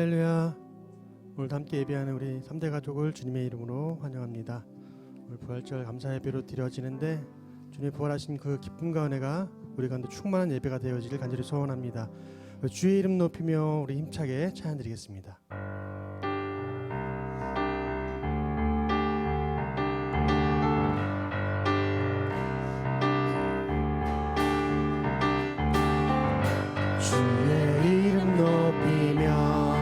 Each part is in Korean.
할렐루야. 오늘도 함께 예배하는 우리 3대 가족을 주님의 이름으로 환영합니다. 오늘 부활절 감사 예배로 드려지는데 주님이 부활하신 그 기쁨과 은혜가 우리 가운데 충만한 예배가 되어지길 간절히 소원합니다. 주의 이름 높이며 우리 힘차게 찬양 드리겠습니다. 주의 이름 높이며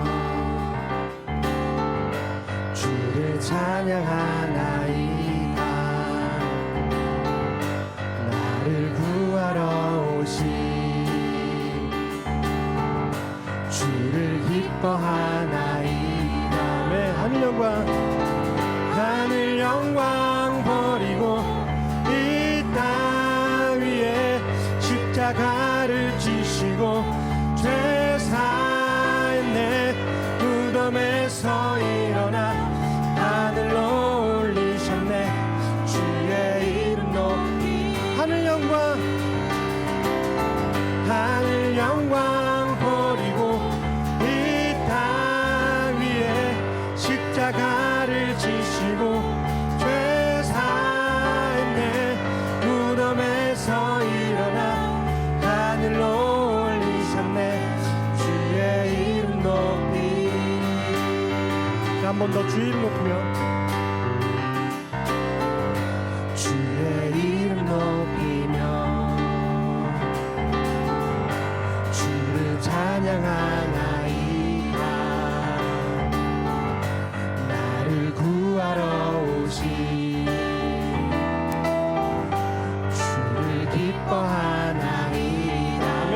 주를 찬양하나이다. 나를 구하러 오신 주를 기뻐하나이다. 네, 하늘 영광 버리고 이 땅 위에 십자가를 지시고 죄 사했네. 무덤에서 일어나 하늘로 올리셨네. 주의 이름 높이 하늘 영광 버리고 이 땅 위에 십자가를 지시고 죄 사했네. 무덤에서 일어나 하늘로 올리셨네. 주의 이름 높이. 한 번 더 주의 이름 높이며 주의 이름 높이며 주를 찬양하나이다. 나를 구하러 오신 주를 기뻐하나이다. 아멘.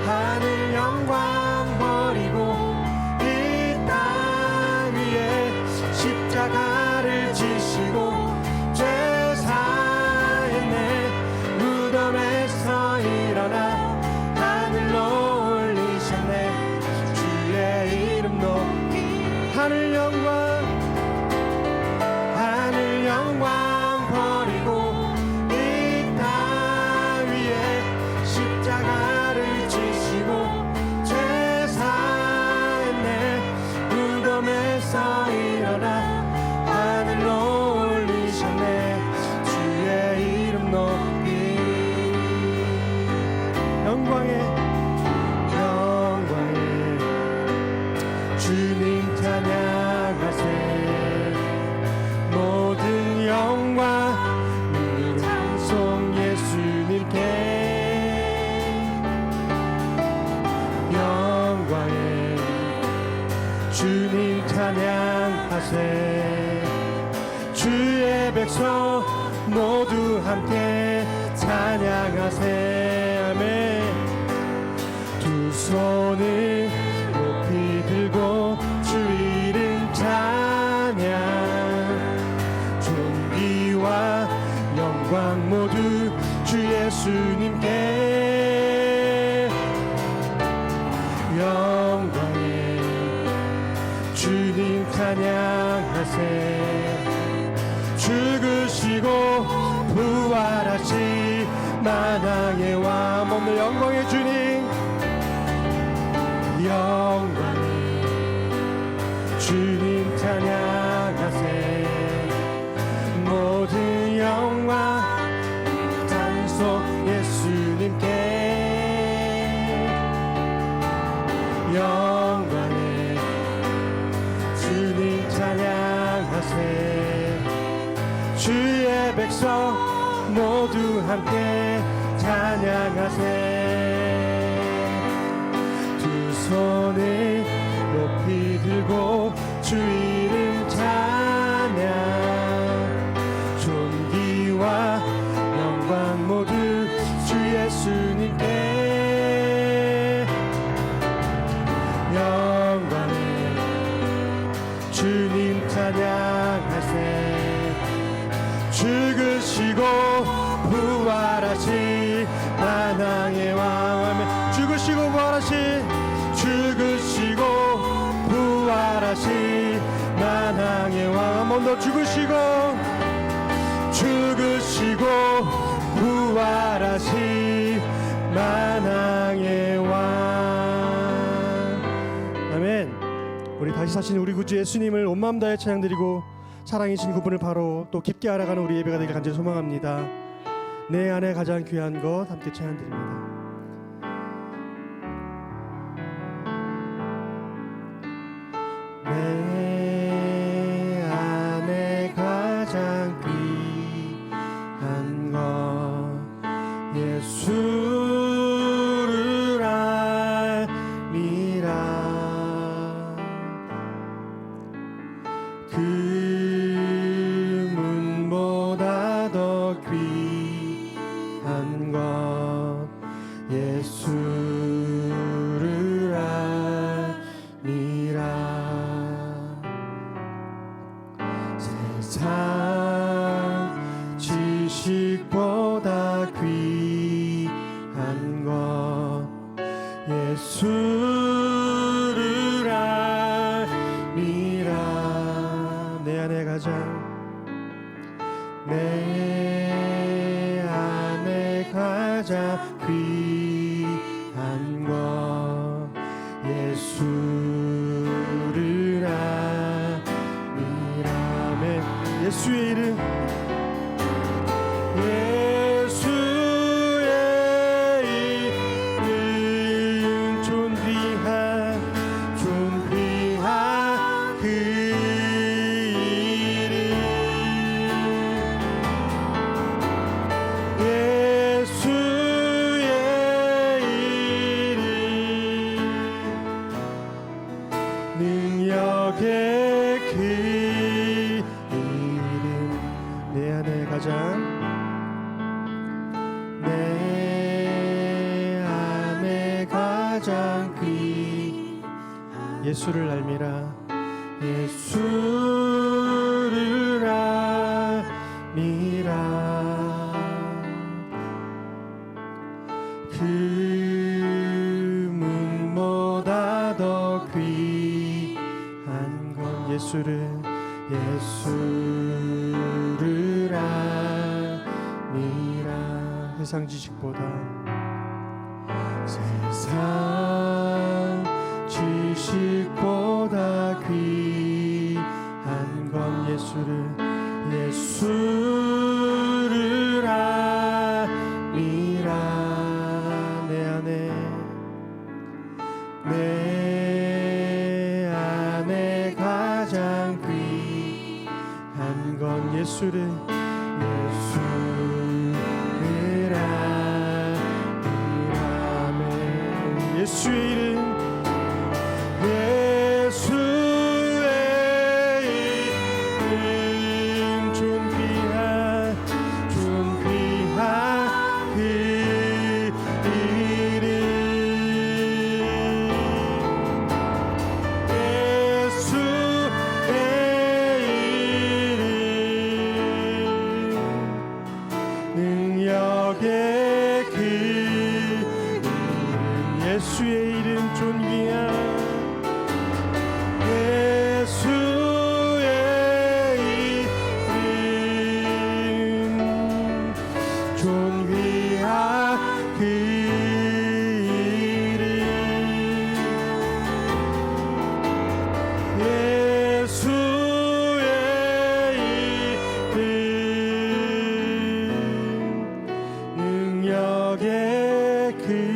하늘 영광 버리고 이 땅 위에 십자가를 지시고 죄 사했네. 무덤에서 일어나 하늘로 올리셨네. 주의 이름 높이 하늘 영광 버리고 이 땅 위에 십자가를 지시고 죄 사했네. 무덤에서 일어나 하늘로 올리셨네. 주의 이름 높이 영광에 주님 찬양하세. 모든 영광 찬송 예수님께. 영광에 주님 찬양하세. 주의 백성 모두 함께 찬양하세. 아멘. 두 손을 높이 들고 주 이름 찬양. 존귀와 영광 모두 주 예수님께. 영광에 주님 찬양하세. 죽으시고 부활하신 만왕의 왕. 몸의 영광의 주님. 영광에 주님 찬양하세. 모든 영광 찬송 예수님께. 영광에 주님 찬양하세. 주의 백성 모두 함께 찬양하세. 두 손을 높이 들고 주 이름 찬양. 존귀와 영광 모두 주 예수님께. 영광에 주님 찬양하세. 죽으시고 부활하신 만왕의 왕. 죽으시고 부활하신 만왕의 왕. 한 번 더 죽으시고 부활하신 만왕의 왕. 사신 우리 구주 예수님을 온 마음 다해 찬양드리고 사랑이신 그분을 바로 또 깊게 알아가는 우리 예배가 되길 간절히 소망합니다. 내 안에 가장 귀한 것 함께 찬양드립니다. 내 안에 가장 귀한 것 예수를 알미라. 금은보다 더 귀한 것 예수를 알미라. 세상 지식보다 귀한 것 예수를 알미라. 내 안에 가장 귀한 것 예수를 알미라. 예수의 이름 능력의 그 이름. 내 안에 가장 귀 예수를 알미라. 예수를 알미라. 금은보다 더 귀한 것 예수를 알미라. 세상 지식보다 귀한 건 예수를 알미라. 내 안에 가장 귀한 건 예수를 알미라. 예수의 이름 능력의 그 이름 예수의 이름 존귀한 예수의 이름 존귀한 그 이름 예수의 이름 능력의 그 이름.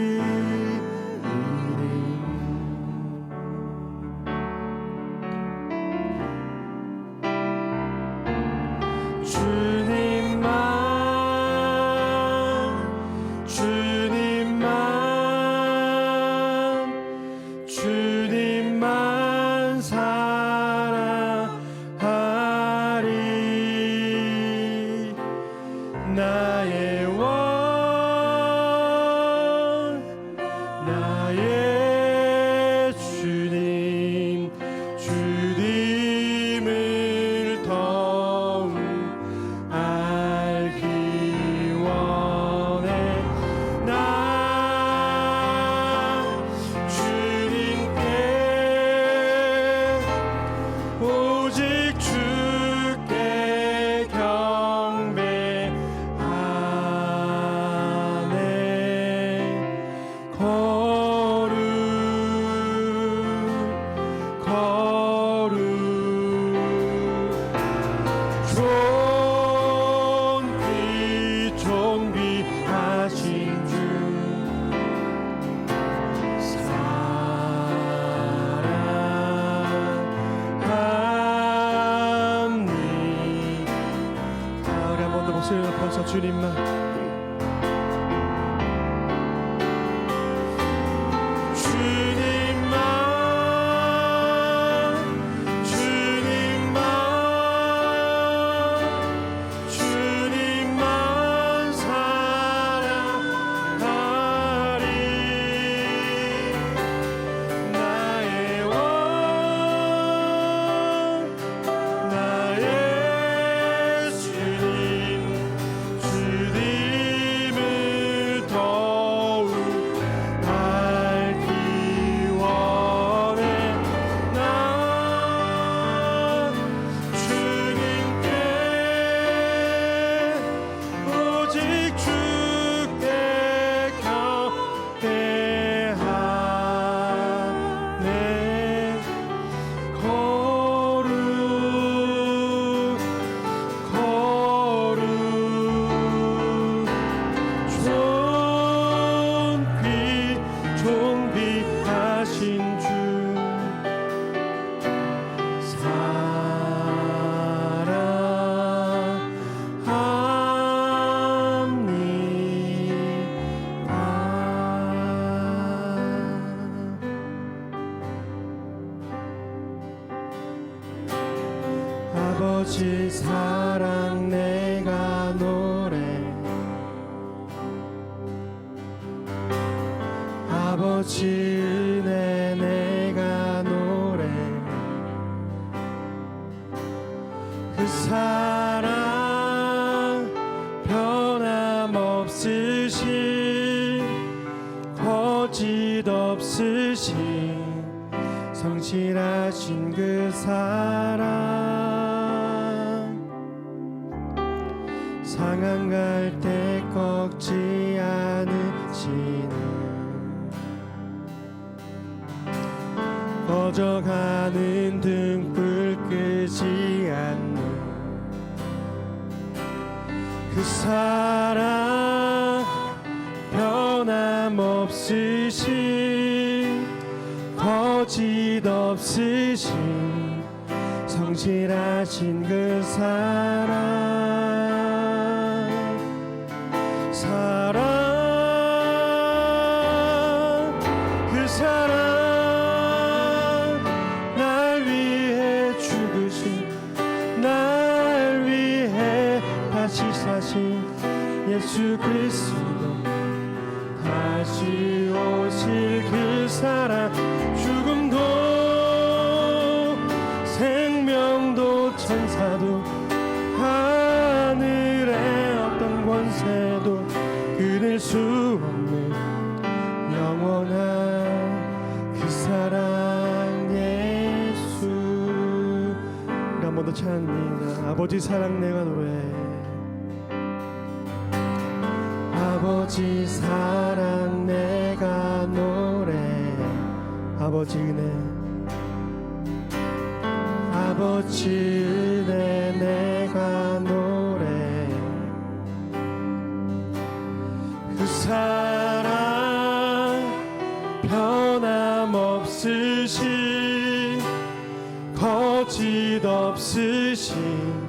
주님만 사랑하리. 나의 원 나의 주님을 더욱 알기 원해. 나 주님께 오직 주께 경배하리. 빛을 앞에서 주님만 아버지 사랑 내가 노래 아버지 은혜 내가 노래 그 사랑 변함없으신 거짓 없으신 성실하신 그 사랑 상한 갈 때 꺾지 않으시는 꺼져가는 등불 끄지 않는 그 사랑 변함없으신 거짓 없으신 성실하신 그 사랑 그 사랑 날 위해 죽으신 날 위해 다시 사신 예수 그리스도 다시 오실 그 사랑 죽음도 생명도 천사도 하늘의 어떤 권세도 끊을 수 없는 영원한 그 사랑 예수. 우리 한 번 더 찬양합니다. 아버지 사랑 내가 노래 아버지 사랑 내가 노래 아버지 은혜 아버지 은혜 내가 노래 그 사랑 변함없으신 거짓 없으신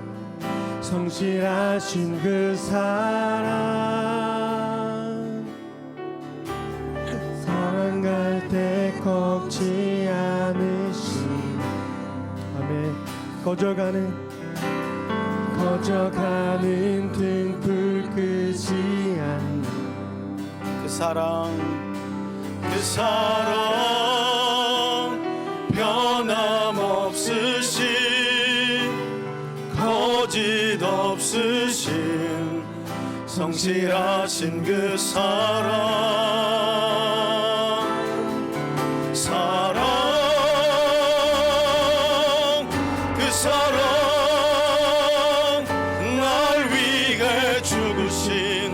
성실하신 그 사랑 사랑갈 때 꺾지 않으신 아멘 꺼져가는 등불 끄지 않는 그 사랑 변함없으신 거짓 없으신 성실하신 그 그 사랑 날 위해 죽으신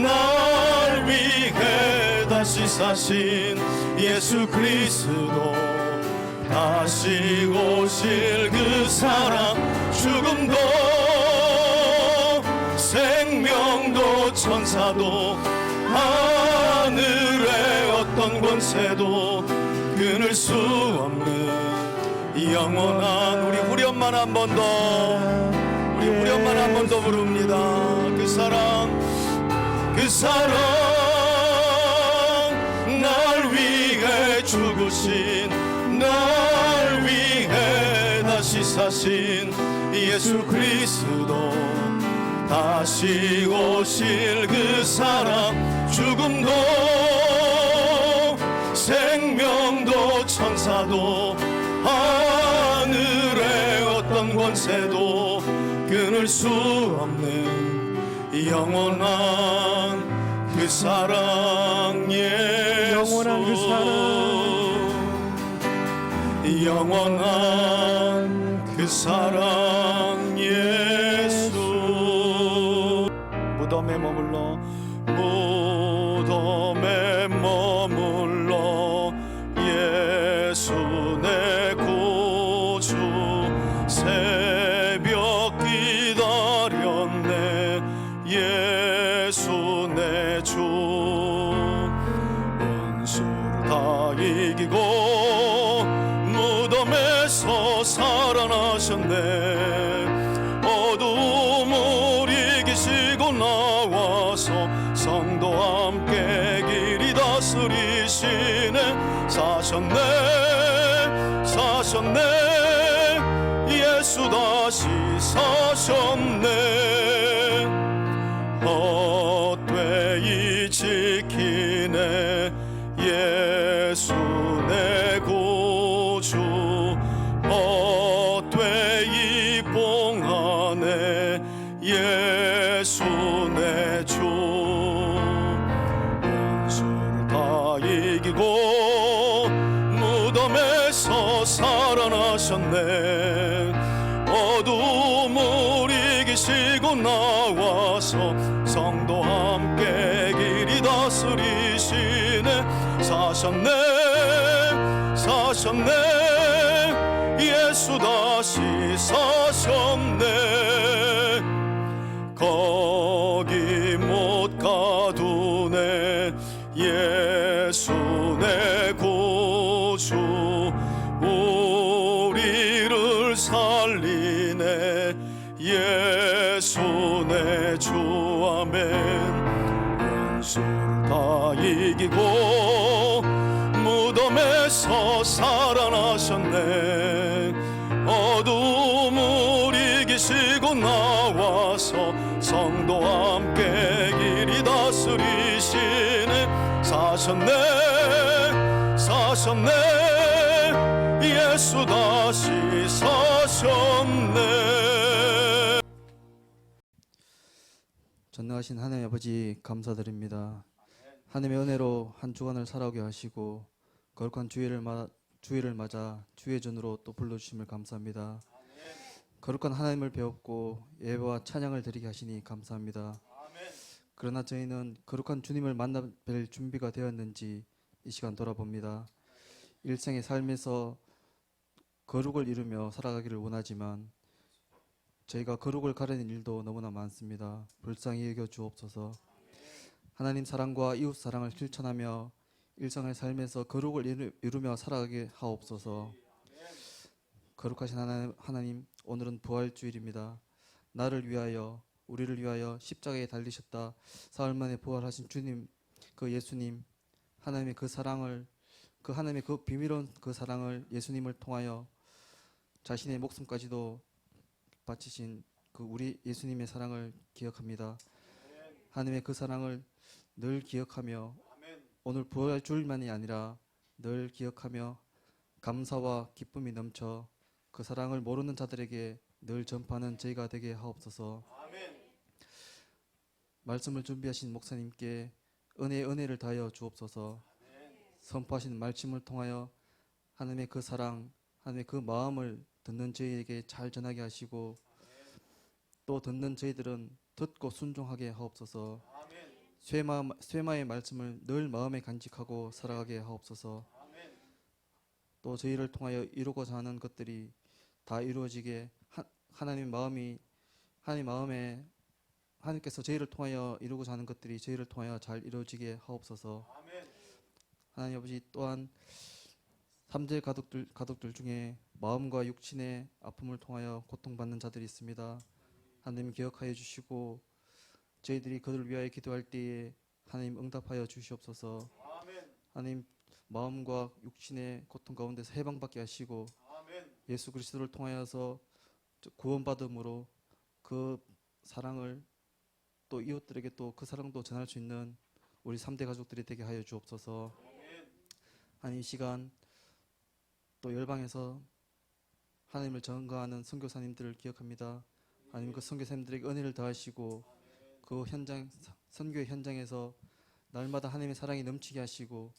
날 위해 다시 사신 예수 그리스도 다시 오실 그 사랑 죽음도 생명도 천사도 하늘의 어떤 권세도 끊을 수 없는 영원한 우리 후렴만 한 번 더 우리 후렴만 한 번 더 부릅니다. 그 그 사랑 날 위해 죽으신 날 위해 다시 사신 예수 그리스도 다시 오실 그 사랑 죽음도 생명도 천사도 하늘의 어떤 권세도 끊을 수 없는 영원한 그 사랑 예수 영원한 그 사랑 영원한 그 사랑 예수 무덤에 머물러 예수 내 구주 새벽 기다렸네 예수 내 주 원수를 다 이기고 무덤에서 살아나셨네 어둠을 이기시고 나와서 성도 함께 길이 다스리시네 사셨네 예수 다시 사셨네 헛되이 지키네 예수 내 구주 헛되이 봉하네 예수 내 주 원수를 다 이기고 무덤에서 살아나셨네 어둠을 이기시고 나와서 성도 함께 길이 다스리시네 사셨네 예수 다시 사셨네 거기 못 가두네 예수 내 구주 우리를 살리네 예수 내 주 아멘 원수를 다 이기고 무덤에서 살아나셨네 어둠을 이기시고 나와서 성도 함께 길이 다스리시네 사셨네 예수 다시 사셨네 전능하신 하나님 아버지 감사드립니다. 하나님의 은혜로 한 주간을 살아오게 하시고 거룩한 주일을 맞아 주의 전으로 또 불러주심을 감사합니다. 거룩한 하나님을 배웠고 예배와 찬양을 드리게 하시니 감사합니다. 그러나 저희는 거룩한 주님을 만나 뵐 준비가 되었는지 이 시간 돌아봅니다. 일생의 삶에서 거룩을 이루며 살아가기를 원하지만 저희가 거룩을 가리는 일도 너무나 많습니다. 불쌍히 여겨 주옵소서. 하나님 사랑과 이웃 사랑을 실천하며 일상의 삶에서 거룩을 이루며 살아가게 하옵소서. 거룩하신 하나님, 오늘은 부활주일입니다. 나를 위하여, 우리를 위하여 십자가에 달리셨다. 사흘 만에 부활하신 주님, 그 예수님, 하나님의 그 사랑을, 그 하나님의 그 비밀로운 그 사랑을 예수님을 통하여 자신의 목숨까지도 바치신 그 우리 예수님의 사랑을 기억합니다. 하나님의 그 사랑을 늘 기억하며 오늘 부활주일만이 아니라 늘 기억하며 감사와 기쁨이 넘쳐 그 사랑을 모르는 자들에게 늘 전파하는 저희가 되게 하옵소서. 말씀을 준비하신 목사님께 은혜를 다하여 주옵소서. 선포하신 말씀을 통하여 하나님의 그 사랑, 하나님의 그 마음을 듣는 저희에게 잘 전하게 하시고 또 듣는 저희들은 듣고 순종하게 하옵소서. 쇠마의 말씀을 늘 마음에 간직하고 살아가게 하옵소서. 또 저희를 통하여 이루고자 하는 것들이 다 이루어지게 하나님 마음에 하나님께서 저희를 통하여 이루고자 하는 것들이 저희를 통하여 잘 이루어지게 하옵소서. 하나님 아버지, 또한 3대 가족들 중에 마음과 육신의 아픔을 통하여 고통받는 자들이 있습니다. 하나님 기억하여 주시고 저희들이 그들을 위하여 기도할 때에 하나님 응답하여 주시옵소서. 하나님 마음과 육신의 고통 가운데서 해방받게 하시고 예수 그리스도를 통하여서 구원받음으로 그 사랑을 또 이웃들에게 또 그 사랑도 전할 수 있는 우리 3대 가족들이 되게 하여 주옵소서. 하나님 이 시간 또 열방에서 하나님을 전가하는 선교사님들을 기억합니다. 하나님 그 선교사님들에게 은혜를 더하시고 그 현장 선교의 현장에서 날마다 하나님의 사랑이 넘치게 하시고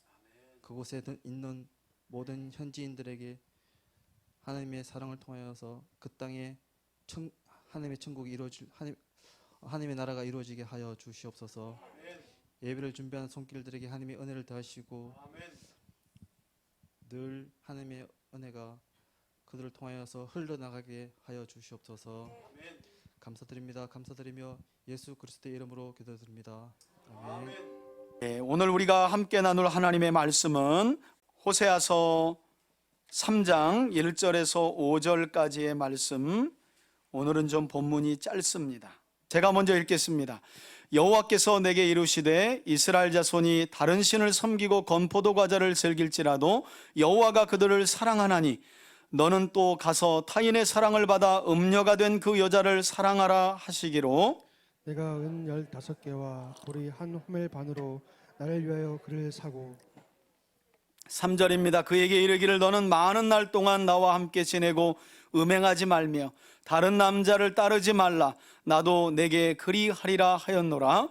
그곳에 있는 모든 현지인들에게 하나님의 사랑을 통하여서 그 땅에 하나님의 천국이 이루어질 하나님의 나라가 이루어지게 하여 주시옵소서. 예배를 준비하는 손길들에게 하나님의 은혜를 더하시고 늘 하나님의 은혜가 그들을 통하여서 흘러나가게 하여 주시옵소서. 감사드립니다. 감사드리며 예수 그리스도의 이름으로 기도드립니다. 아멘. 네, 오늘 우리가 함께 나눌 하나님의 말씀은 호세아서 3장 1절에서 5절까지의 말씀. 오늘은 좀 본문이 짧습니다. 제가 먼저 읽겠습니다. 여호와께서 내게 이르시되 이스라엘 자손이 다른 신을 섬기고 건포도 과자를 즐길지라도 여호와가 그들을 사랑하나니 너는 또 가서 타인의 사랑을 받아 음녀가 된 그 여자를 사랑하라 하시기로 내가 은 15개와 보리 한 호멜 반으로 나를 위하여 그를 사고 3절입니다. 그에게 이르기를 너는 많은 날 동안 나와 함께 지내고 음행하지 말며 다른 남자를 따르지 말라. 나도 내게 그리하리라 하였노라.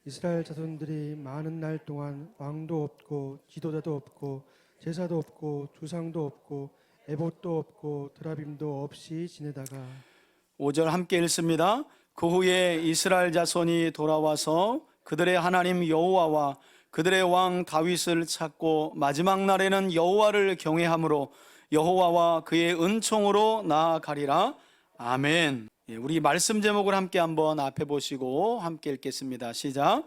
이스라엘 자손들이 많은 날 동안 왕도 없고 지도자도 없고 제사도 없고 주상도 없고 에봇도 없고 드라빔도 없이 지내다가 5절 함께 읽습니다. 그 후에 이스라엘 자손이 돌아와서 그들의 하나님 여호와와 그들의 왕 다윗을 찾고 마지막 날에는 여호와를 경외함으로 여호와와 그의 은총으로 나아가리라. 아멘. 우리 말씀 제목을 함께 한번 앞에 보시고 함께 읽겠습니다. 시작.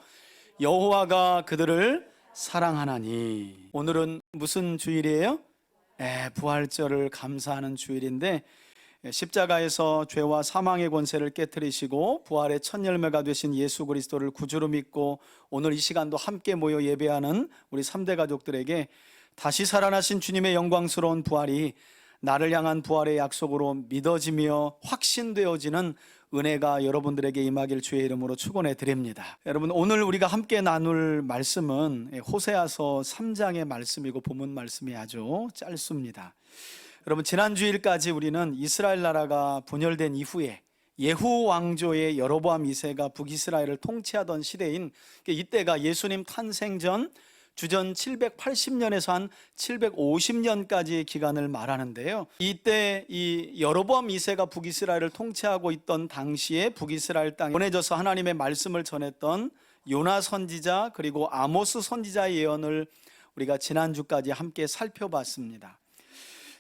여호와가 그들을 사랑하나니. 오늘은 무슨 주일이에요? 부활절을 감사하는 주일인데 십자가에서 죄와 사망의 권세를 깨뜨리시고 부활의 첫 열매가 되신 예수 그리스도를 구주로 믿고 오늘 이 시간도 함께 모여 예배하는 우리 3대 가족들에게 다시 살아나신 주님의 영광스러운 부활이 나를 향한 부활의 약속으로 믿어지며 확신되어지는 은혜가 여러분들에게 임하길 주의 이름으로 축원해 드립니다. 여러분, 오늘 우리가 함께 나눌 말씀은 호세아서 3장의 말씀이고 본문 말씀이 아주 짧습니다. 여러분, 지난 주일까지 우리는 이스라엘 나라가 분열된 이후에 예후 왕조의 여로보암 2세가 북이스라엘을 통치하던 시대인 이때가 예수님 탄생 전 주전 780년에서 한 750년까지의 기간을 말하는데요. 이때 이 여로보암 2세가 북이스라엘을 통치하고 있던 당시에 북이스라엘 땅에 보내져서 하나님의 말씀을 전했던 요나 선지자 그리고 아모스 선지자의 예언을 우리가 지난주까지 함께 살펴봤습니다.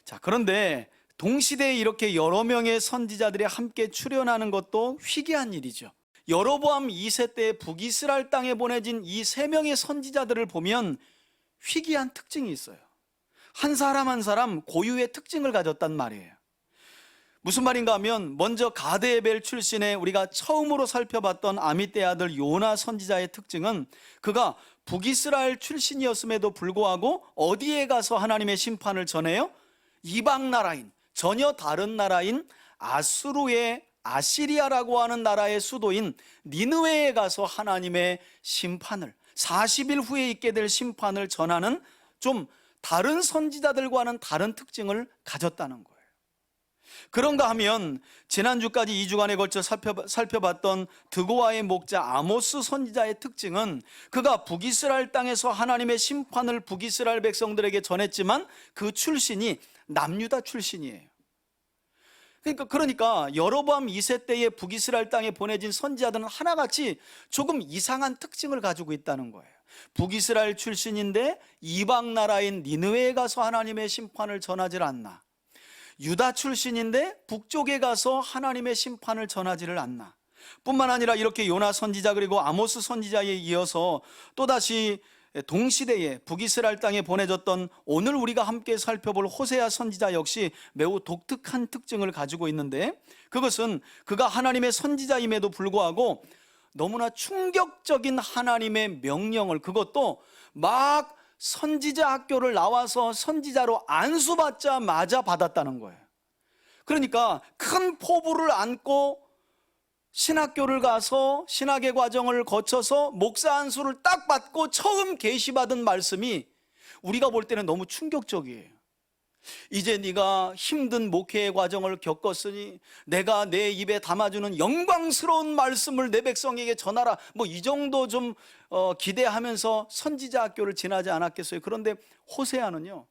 자, 그런데 동시대에 이렇게 여러 명의 선지자들이 함께 출현하는 것도 희귀한 일이죠. 여로보암 2세 때 북이스라엘 땅에 보내진 이 3명의 선지자들을 보면 희귀한 특징이 있어요. 한 사람 한 사람 고유의 특징을 가졌단 말이에요. 무슨 말인가 하면 먼저 가데벨 출신의 우리가 처음으로 살펴봤던 아미떼 아들 요나 선지자의 특징은 그가 북이스라엘 출신이었음에도 불구하고 어디에 가서 하나님의 심판을 전해요? 이방 나라인, 전혀 다른 나라인 아시리아라고 하는 나라의 수도인 니느웨에 가서 하나님의 심판을 40일 후에 있게 될 심판을 전하는 좀 다른 선지자들과는 다른 특징을 가졌다는 거예요. 그런가 하면 지난주까지 2주간에 걸쳐 살펴봤던 드고아의 목자 아모스 선지자의 특징은 그가 북이스라엘 땅에서 하나님의 심판을 북이스라엘 백성들에게 전했지만 그 출신이 남유다 출신이에요. 그러니까 여로보암 2세 때의 북이스라엘 땅에 보내진 선지자들은 하나같이 조금 이상한 특징을 가지고 있다는 거예요. 북이스라엘 출신인데 이방 나라인 니느웨에 가서 하나님의 심판을 전하질 않나. 유다 출신인데 북쪽에 가서 하나님의 심판을 전하지를 않나. 뿐만 아니라 이렇게 요나 선지자 그리고 아모스 선지자에 이어서 또다시 동시대에 북이스라엘 땅에 보내졌던 오늘 우리가 함께 살펴볼 호세아 선지자 역시 매우 독특한 특징을 가지고 있는데 그것은 그가 하나님의 선지자임에도 불구하고 너무나 충격적인 하나님의 명령을, 그것도 막 선지자 학교를 나와서 선지자로 안수받자마자 받았다는 거예요. 그러니까 큰 포부를 안고 신학교를 가서 신학의 과정을 거쳐서 목사 안수를 딱 받고 처음 계시받은 말씀이 우리가 볼 때는 너무 충격적이에요. 이제 네가 힘든 목회의 과정을 겪었으니 내가 내 입에 담아주는 영광스러운 말씀을 내 백성에게 전하라, 뭐 이 정도 좀 기대하면서 선지자 학교를 지나지 않았겠어요? 그런데 호세아는요,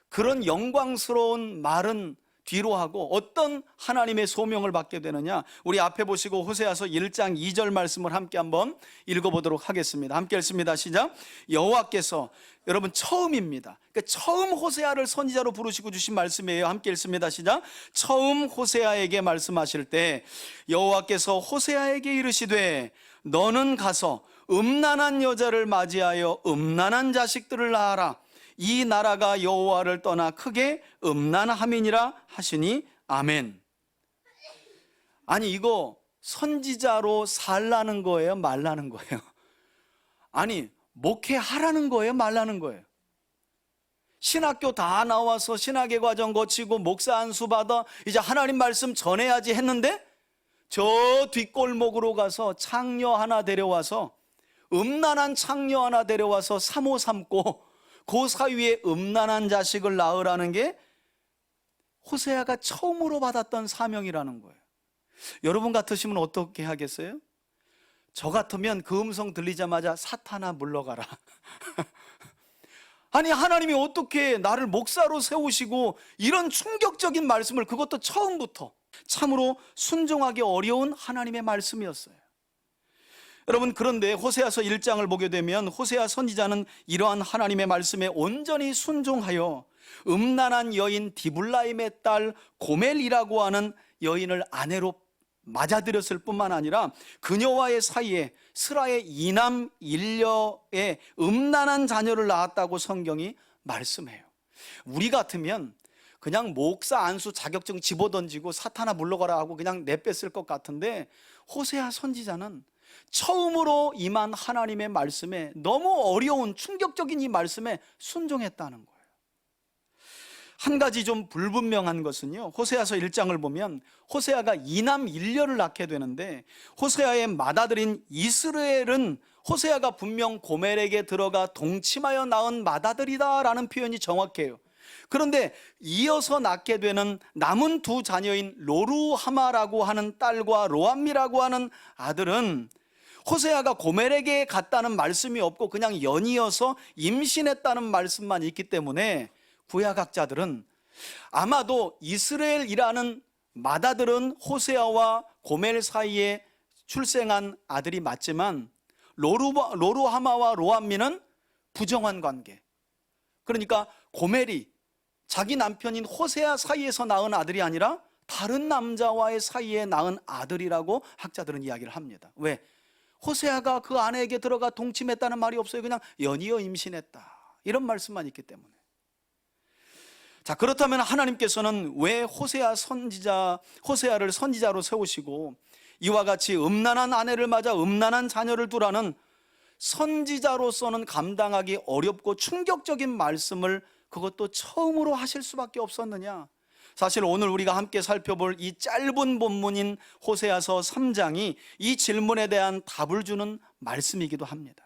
그런 영광스러운 말은 뒤로 하고 어떤 하나님의 소명을 받게 되느냐, 우리 앞에 보시고 호세아서 1장 2절 말씀을 함께 한번 읽어보도록 하겠습니다. 함께 읽습니다. 시작. 여호와께서, 여러분 처음입니다. 그러니까 처음 호세아를 선지자로 부르시고 주신 말씀이에요. 함께 읽습니다. 시작. 처음 호세아에게 말씀하실 때 여호와께서 호세아에게 이르시되 너는 가서 음란한 여자를 맞이하여 음란한 자식들을 낳아라. 이 나라가 여호와를 떠나 크게 음란함이니라 하시니 아멘. 아니 이거 선지자로 살라는 거예요, 말라는 거예요? 아니 목회하라는 거예요, 말라는 거예요? 신학교 다 나와서 신학의 과정 거치고 목사 안수 받아 이제 하나님 말씀 전해야지 했는데 저 뒷골목으로 가서 창녀 하나 데려와서, 음란한 창녀 하나 데려와서 사모 삼고 그 사이에 음란한 자식을 낳으라는 게 호세아가 처음으로 받았던 사명이라는 거예요. 여러분 같으시면 어떻게 하겠어요? 저 같으면 그 음성 들리자마자 사탄아 물러가라. 아니 하나님이 어떻게 나를 목사로 세우시고 이런 충격적인 말씀을, 그것도 처음부터, 참으로 순종하기 어려운 하나님의 말씀이었어요. 여러분, 그런데 호세아서 1장을 보게 되면 호세아 선지자는 이러한 하나님의 말씀에 온전히 순종하여 음란한 여인 디블라임의 딸 고멜이라고 하는 여인을 아내로 맞아들였을 뿐만 아니라 그녀와의 사이에 스라의 이남 일녀의 음란한 자녀를 낳았다고 성경이 말씀해요. 우리 같으면 그냥 목사 안수 자격증 집어던지고 사탄아 물러가라 하고 그냥 내뺐을 것 같은데, 호세아 선지자는 처음으로 임한 하나님의 말씀에, 너무 어려운 충격적인 이 말씀에 순종했다는 거예요. 한 가지 좀 불분명한 것은요, 호세아서 1장을 보면 호세아가 이남 일녀를 낳게 되는데, 호세아의 맏아들인 이스라엘은 호세아가 분명 고멜에게 들어가 동침하여 낳은 맏아들이다 라는 표현이 정확해요. 그런데 이어서 낳게 되는 남은 두 자녀인 로루하마라고 하는 딸과 로암미라고 하는 아들은 호세아가 고멜에게 갔다는 말씀이 없고 그냥 연이어서 임신했다는 말씀만 있기 때문에 구약학자들은 아마도 이스라엘이라는 맏아들은 호세아와 고멜 사이에 출생한 아들이 맞지만 로루하마와 로암미는 부정한 관계, 그러니까 고멜이 자기 남편인 호세아 사이에서 낳은 아들이 아니라 다른 남자와의 사이에 낳은 아들이라고 학자들은 이야기를 합니다. 왜? 호세아가 그 아내에게 들어가 동침했다는 말이 없어요. 그냥 연이어 임신했다, 이런 말씀만 있기 때문에. 자, 그렇다면 하나님께서는 왜 호세아를 선지자로 세우시고 이와 같이 음란한 아내를 맞아 음란한 자녀를 두라는 선지자로서는 감당하기 어렵고 충격적인 말씀을 그것도 처음으로 하실 수밖에 없었느냐? 사실 오늘 우리가 함께 살펴볼 이 짧은 본문인 호세아서 3장이 이 질문에 대한 답을 주는 말씀이기도 합니다.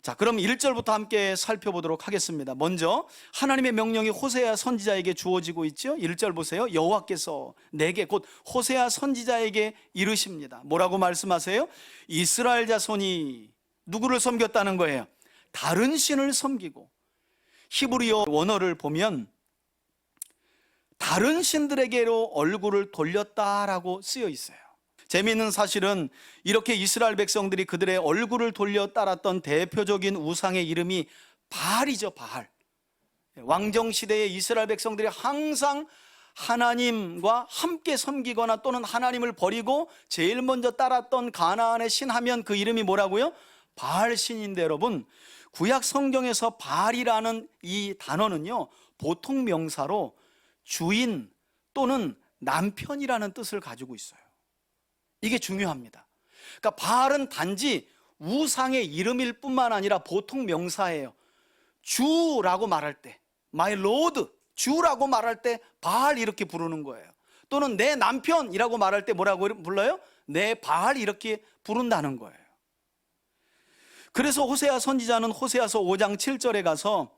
자, 그럼 1절부터 함께 살펴보도록 하겠습니다. 먼저 하나님의 명령이 호세아 선지자에게 주어지고 있죠. 1절 보세요. 여호와께서 내게, 곧 호세아 선지자에게 이르십니다. 뭐라고 말씀하세요? 이스라엘 자손이 누구를 섬겼다는 거예요? 다른 신을 섬기고, 히브리어 원어를 보면 다른 신들에게로 얼굴을 돌렸다라고 쓰여 있어요. 재미있는 사실은 이렇게 이스라엘 백성들이 그들의 얼굴을 돌려 따랐던 대표적인 우상의 이름이 바알이죠. 바알. 왕정시대의 이스라엘 백성들이 항상 하나님과 함께 섬기거나 또는 하나님을 버리고 제일 먼저 따랐던 가나안의 신 하면 그 이름이 뭐라고요? 바알 신인데, 여러분 구약 성경에서 바알이라는 이 단어는요, 보통 명사로 주인 또는 남편이라는 뜻을 가지고 있어요. 이게 중요합니다. 그러니까 바알은 단지 우상의 이름일 뿐만 아니라 보통 명사예요. 주라고 말할 때, my lord, 주라고 말할 때 바알 이렇게 부르는 거예요. 또는 내 남편이라고 말할 때 뭐라고 불러요? 내 바알 이렇게 부른다는 거예요. 그래서 호세아 선지자는 호세아서 5장 7절에 가서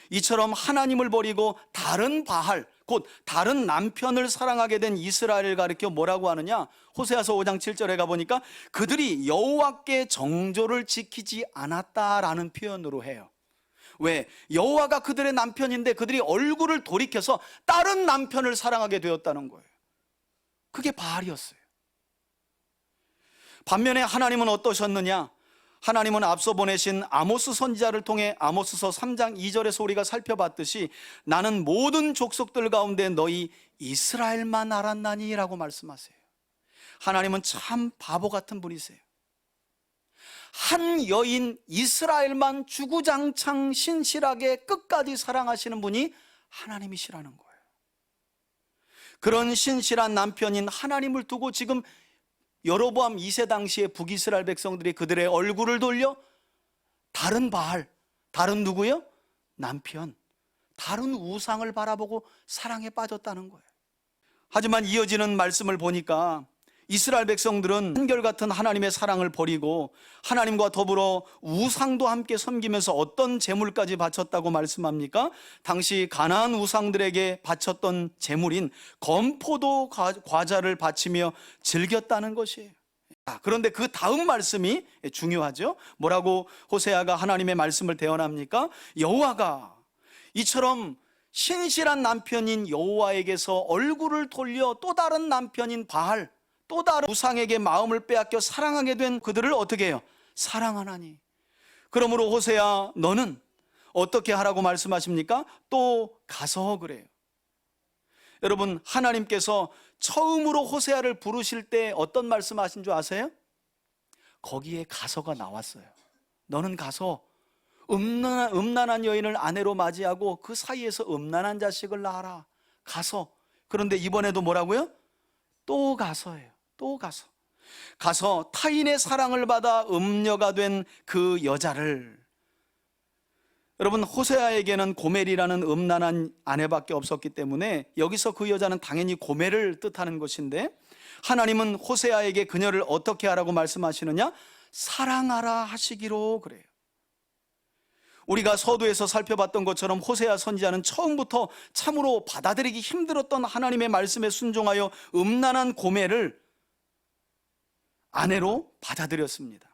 이처럼 하나님을 버리고 다른 바알, 곧 다른 남편을 사랑하게 된 이스라엘을 가리켜 뭐라고 하느냐? 호세아서 5장 7절에 가보니까 그들이 여호와께 정조를 지키지 않았다라는 표현으로 해요. 왜? 여호와가 그들의 남편인데 그들이 얼굴을 돌이켜서 다른 남편을 사랑하게 되었다는 거예요. 그게 바알이었어요. 반면에 하나님은 어떠셨느냐? 하나님은 앞서 보내신 아모스 선지자를 통해 아모스서 3장 2절에서 우리가 살펴봤듯이 나는 모든 족속들 가운데 너희 이스라엘만 알았나니 라고 말씀하세요. 하나님은 참 바보 같은 분이세요. 한 여인 이스라엘만 주구장창 신실하게 끝까지 사랑하시는 분이 하나님이시라는 거예요. 그런 신실한 남편인 하나님을 두고 지금 여로보암 2세 당시에 북이스라엘 백성들이 그들의 얼굴을 돌려 다른 바알, 다른 누구요? 남편, 다른 우상을 바라보고 사랑에 빠졌다는 거예요. 하지만 이어지는 말씀을 보니까 이스라엘 백성들은 한결같은 하나님의 사랑을 버리고 하나님과 더불어 우상도 함께 섬기면서 어떤 제물까지 바쳤다고 말씀합니까? 당시 가나안 우상들에게 바쳤던 제물인 건포도 과자를 바치며 즐겼다는 것이에요. 그런데 그 다음 말씀이 중요하죠. 뭐라고 호세아가 하나님의 말씀을 대언합니까? 여호와가 이처럼 신실한 남편인 여호와에게서 얼굴을 돌려 또 다른 남편인 바알, 또 다른 우상에게 마음을 빼앗겨 사랑하게 된 그들을 어떻게 해요? 사랑하나니. 그러므로 호세아 너는 어떻게 하라고 말씀하십니까? 또 가서 그래요. 여러분, 하나님께서 처음으로 호세아를 부르실 때 어떤 말씀하신 줄 아세요? 거기에 가서가 나왔어요. 너는 가서 음란한 여인을 아내로 맞이하고 그 사이에서 음란한 자식을 낳아라. 가서. 그런데 이번에도 뭐라고요? 또 가서예요. 또 가서 타인의 사랑을 받아 음녀가 된 그 여자를, 여러분 호세아에게는 고멜이라는 음란한 아내밖에 없었기 때문에 여기서 그 여자는 당연히 고멜을 뜻하는 것인데 하나님은 호세아에게 그녀를 어떻게 하라고 말씀하시느냐? 사랑하라 하시기로 그래요. 우리가 서두에서 살펴봤던 것처럼 호세아 선지자는 처음부터 참으로 받아들이기 힘들었던 하나님의 말씀에 순종하여 음란한 고멜을 아내로 받아들였습니다.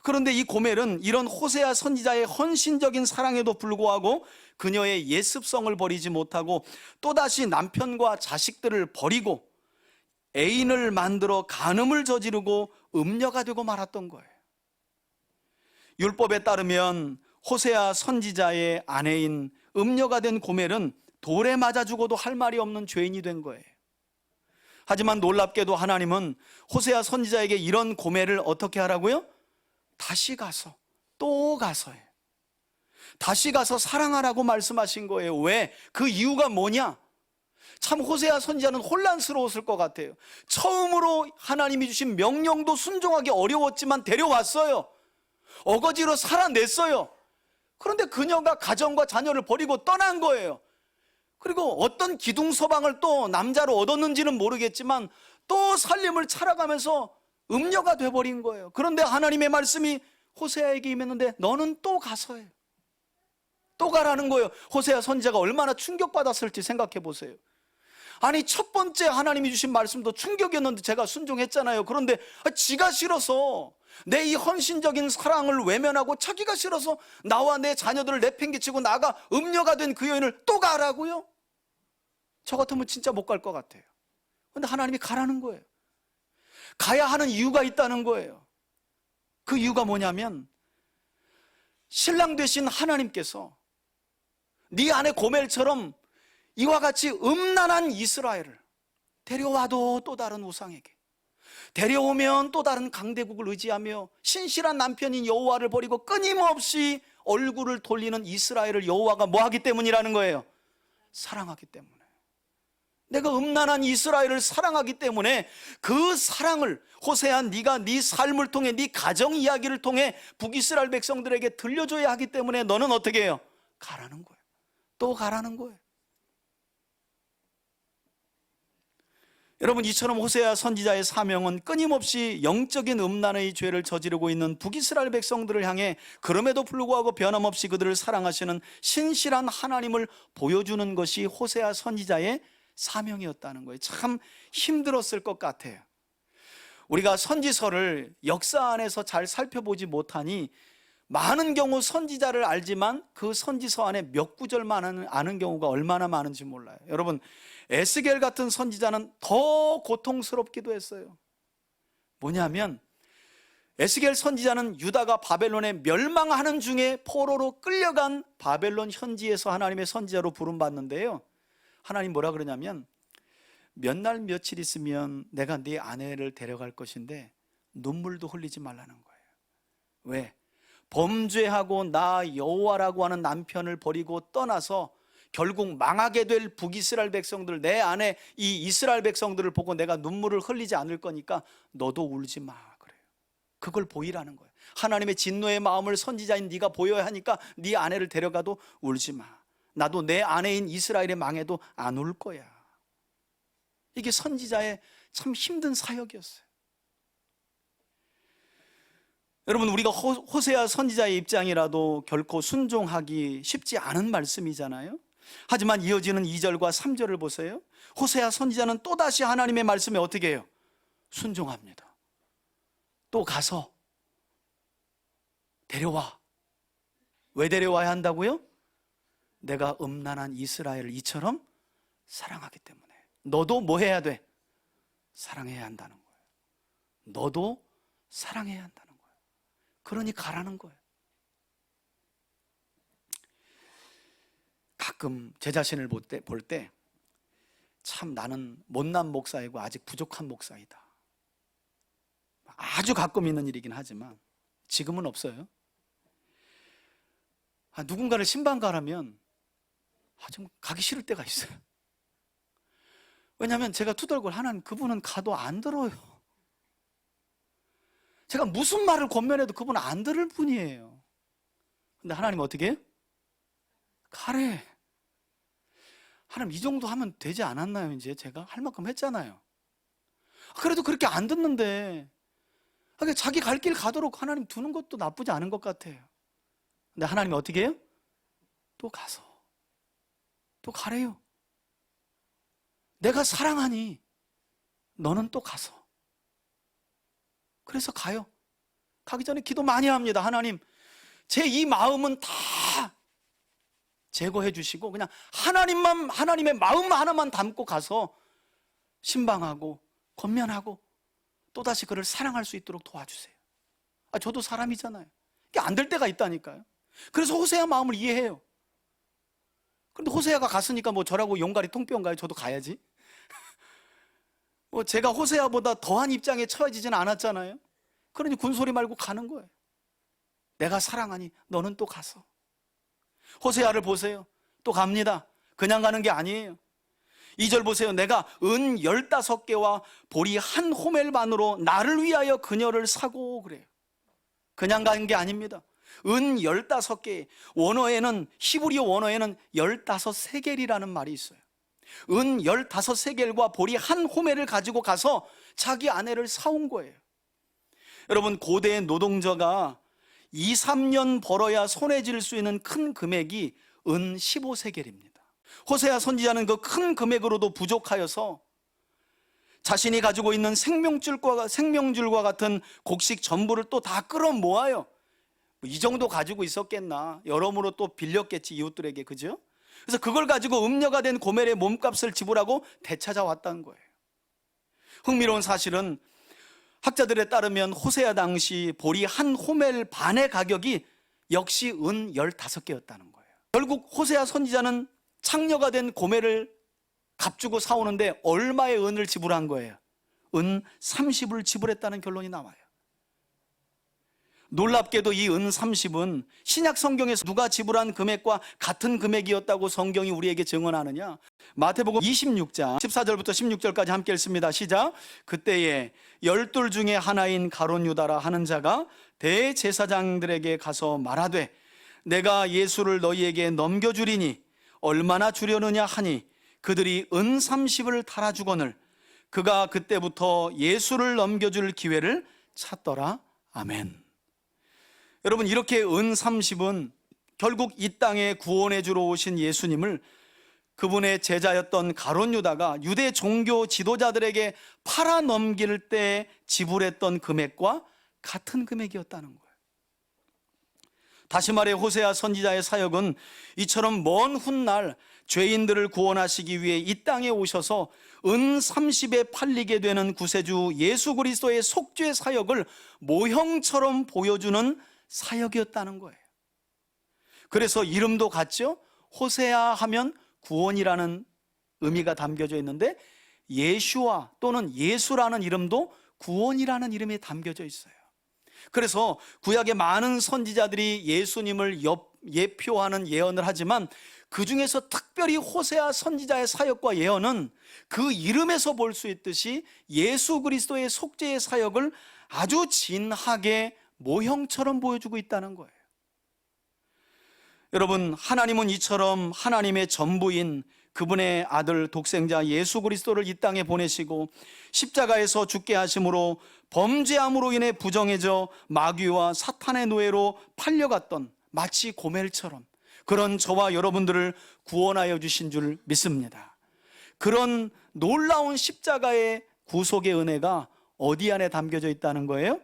그런데 이 고멜은 이런 호세아 선지자의 헌신적인 사랑에도 불구하고 그녀의 예습성을 버리지 못하고 또다시 남편과 자식들을 버리고 애인을 만들어 간음을 저지르고 음녀가 되고 말았던 거예요. 율법에 따르면 호세아 선지자의 아내인 음녀가 된 고멜은 돌에 맞아 죽어도 할 말이 없는 죄인이 된 거예요. 하지만 놀랍게도 하나님은 호세아 선지자에게 이런 고멜을 어떻게 하라고요? 다시 가서, 또 가서요. 다시 가서 사랑하라고 말씀하신 거예요. 왜? 그 이유가 뭐냐? 참 호세아 선지자는 혼란스러웠을 것 같아요. 처음으로 하나님이 주신 명령도 순종하기 어려웠지만 데려왔어요. 어거지로 살아냈어요. 그런데 그녀가 가정과 자녀를 버리고 떠난 거예요. 그리고 어떤 기둥서방을 또 남자로 얻었는지는 모르겠지만 또 살림을 차려가면서 음녀가 돼버린 거예요. 그런데 하나님의 말씀이 호세아에게 임했는데 너는 또 가서요. 또 가라는 거예요. 호세아 선지자가 얼마나 충격받았을지 생각해 보세요. 아니 첫 번째 하나님이 주신 말씀도 충격이었는데 제가 순종했잖아요. 그런데 지가 싫어서 내 이 헌신적인 사랑을 외면하고 자기가 싫어서 나와 내 자녀들을 내팽개치고 나가 음녀가 된 그 여인을 또 가라고요? 저 같으면 진짜 못 갈 것 같아요. 그런데 하나님이 가라는 거예요. 가야 하는 이유가 있다는 거예요. 그 이유가 뭐냐면 신랑 되신 하나님께서 네 아내 고멜처럼 이와 같이 음란한 이스라엘을 데려와도 또 다른 우상에게, 데려오면 또 다른 강대국을 의지하며 신실한 남편인 여호와를 버리고 끊임없이 얼굴을 돌리는 이스라엘을 여호와가 뭐하기 때문이라는 거예요? 사랑하기 때문에. 내가 음란한 이스라엘을 사랑하기 때문에 그 사랑을 호세아 네가 네 삶을 통해 네 가정 이야기를 통해 북이스라엘 백성들에게 들려줘야 하기 때문에 너는 어떻게 해요? 가라는 거예요. 또 가라는 거예요. 여러분, 이처럼 호세아 선지자의 사명은 끊임없이 영적인 음란의 죄를 저지르고 있는 북이스라엘 백성들을 향해 그럼에도 불구하고 변함없이 그들을 사랑하시는 신실한 하나님을 보여주는 것이 호세아 선지자의 사명이었다는 거예요. 참 힘들었을 것 같아요. 우리가 선지서를 역사 안에서 잘 살펴보지 못하니 많은 경우 선지자를 알지만 그 선지서 안에 몇 구절만 아는 경우가 얼마나 많은지 몰라요. 여러분, 에스겔 같은 선지자는 더 고통스럽기도 했어요. 뭐냐면 에스겔 선지자는 유다가 바벨론에 멸망하는 중에 포로로 끌려간 바벨론 현지에서 하나님의 선지자로 부름받는데요, 하나님 뭐라 그러냐면 몇 날 며칠 있으면 내가 네 아내를 데려갈 것인데 눈물도 흘리지 말라는 거예요. 왜? 범죄하고 나 여호와라고 하는 남편을 버리고 떠나서 결국 망하게 될 북이스라엘 백성들, 내 안에 이 이스라엘 백성들을 보고 내가 눈물을 흘리지 않을 거니까 너도 울지 마, 그래요. 그걸 보이라는 거예요. 하나님의 진노의 마음을 선지자인 네가 보여야 하니까 네 아내를 데려가도 울지 마. 나도 내 아내인 이스라엘의 망해도 안 울 거야. 이게 선지자의 참 힘든 사역이었어요. 여러분, 우리가 호세아 선지자의 입장이라도 결코 순종하기 쉽지 않은 말씀이잖아요. 하지만 이어지는 2절과 3절을 보세요. 호세아 선지자는 또다시 하나님의 말씀에 어떻게 해요? 순종합니다. 또 가서 데려와. 왜 데려와야 한다고요? 내가 음란한 이스라엘을 이처럼 사랑하기 때문에. 너도 뭐 해야 돼? 사랑해야 한다는 거예요. 너도 사랑해야 한다는 거예요. 그러니 가라는 거예요. 가끔 제 자신을 볼 때 참 나는 못난 목사이고 아직 부족한 목사이다. 아주 가끔 있는 일이긴 하지만 지금은 없어요. 누군가를 신방 가라면 좀 가기 싫을 때가 있어요. 왜냐하면 제가 투덜걸 하나님, 그분은 가도 안 들어요. 제가 무슨 말을 권면해도 그분은 안 들을 분이에요. 근데 하나님 어떻게 해요? 가래. 하나님, 이 정도 하면 되지 않았나요? 이제 제가 할 만큼 했잖아요. 그래도 그렇게 안 듣는데 자기 갈 길 가도록 하나님 두는 것도 나쁘지 않은 것 같아요. 근데 하나님이 어떻게 해요? 또 가서 또 가래요. 내가 사랑하니 너는 또 가서. 그래서 가요. 가기 전에 기도 많이 합니다. 하나님, 제 이 마음은 다 제거해 주시고 그냥 하나님의 마음 하나만 담고 가서 신방하고 권면하고 또다시 그를 사랑할 수 있도록 도와주세요. 저도 사람이잖아요. 이게 안 될 때가 있다니까요. 그래서 호세아 마음을 이해해요. 그런데 호세아가 갔으니까 뭐 저라고 용가리 통뼈인가요? 저도 가야지. 제가 호세아보다 더한 입장에 처해지지는 않았잖아요. 그러니 군소리 말고 가는 거예요. 내가 사랑하니 너는 또 가서. 호세아를 보세요. 또 갑니다. 그냥 가는 게 아니에요. 2절 보세요. 내가 은 15개와 보리 한 호멜 반으로 나를 위하여 그녀를 사고, 그래요. 그냥 가는 게 아닙니다. 은 15개, 원어에는, 히브리어 원어에는 15세겔이라는 말이 있어요. 은 15세겔과 보리 한 호멜을 가지고 가서 자기 아내를 사온 거예요. 여러분, 고대의 노동자가 2, 3년 벌어야 손에 쥘 수 있는 큰 금액이 은 15세겔입니다. 호세아 선지자는 그 큰 금액으로도 부족하여서 자신이 가지고 있는 생명줄과 같은 곡식 전부를 또 다 끌어모아요. 이 정도 가지고 있었겠나, 여러모로 또 빌렸겠지, 이웃들에게. 그죠? 그래서 그걸 가지고 음녀가 된 고멜의 몸값을 지불하고 되찾아왔다는 거예요. 흥미로운 사실은 학자들에 따르면 호세아 당시 보리 한 호멜 반의 가격이 역시 은 15개였다는 거예요. 결국 호세아 선지자는 창녀가 된 고멜을 값주고 사오는데 얼마의 은을 지불한 거예요? 은 30을 지불했다는 결론이 나와요. 놀랍게도 이 은 30은 신약 성경에서 누가 지불한 금액과 같은 금액이었다고 성경이 우리에게 증언하느냐? 마태복음 26장 14절부터 16절까지 함께 읽습니다. 시작. 그때에 12 중에 하나인 가룟 유다라 하는 자가 대제사장들에게 가서 말하되 내가 예수를 너희에게 넘겨주리니 얼마나 주려느냐 하니 그들이 은 30을 달아주거늘 그가 그때부터 예수를 넘겨줄 기회를 찾더라. 아멘. 여러분, 이렇게 은 30은 결국 이 땅에 구원해 주러 오신 예수님을 그분의 제자였던 가룟 유다가 유대 종교 지도자들에게 팔아 넘길 때 지불했던 금액과 같은 금액이었다는 거예요. 다시 말해 호세아 선지자의 사역은 이처럼 먼 훗날 죄인들을 구원하시기 위해 이 땅에 오셔서 은 30에 팔리게 되는 구세주 예수 그리스도의 속죄 사역을 모형처럼 보여주는 사역이었다는 거예요. 그래서 이름도 같죠? 호세아 하면 구원이라는 의미가 담겨져 있는데 예슈아 또는 예수라는 이름도 구원이라는 이름이 담겨져 있어요. 그래서 구약의 많은 선지자들이 예수님을 예표하는 예언을 하지만 그 중에서 특별히 호세아 선지자의 사역과 예언은 그 이름에서 볼 수 있듯이 예수 그리스도의 속죄의 사역을 아주 진하게 모형처럼 보여주고 있다는 거예요. 여러분, 하나님은 이처럼 하나님의 전부인 그분의 아들 독생자 예수 그리스도를 이 땅에 보내시고 십자가에서 죽게 하심으로 범죄함으로 인해 부정해져 마귀와 사탄의 노예로 팔려갔던 마치 고멜처럼 그런 저와 여러분들을 구원하여 주신 줄 믿습니다. 그런 놀라운 십자가의 구속의 은혜가 어디 안에 담겨져 있다는 거예요?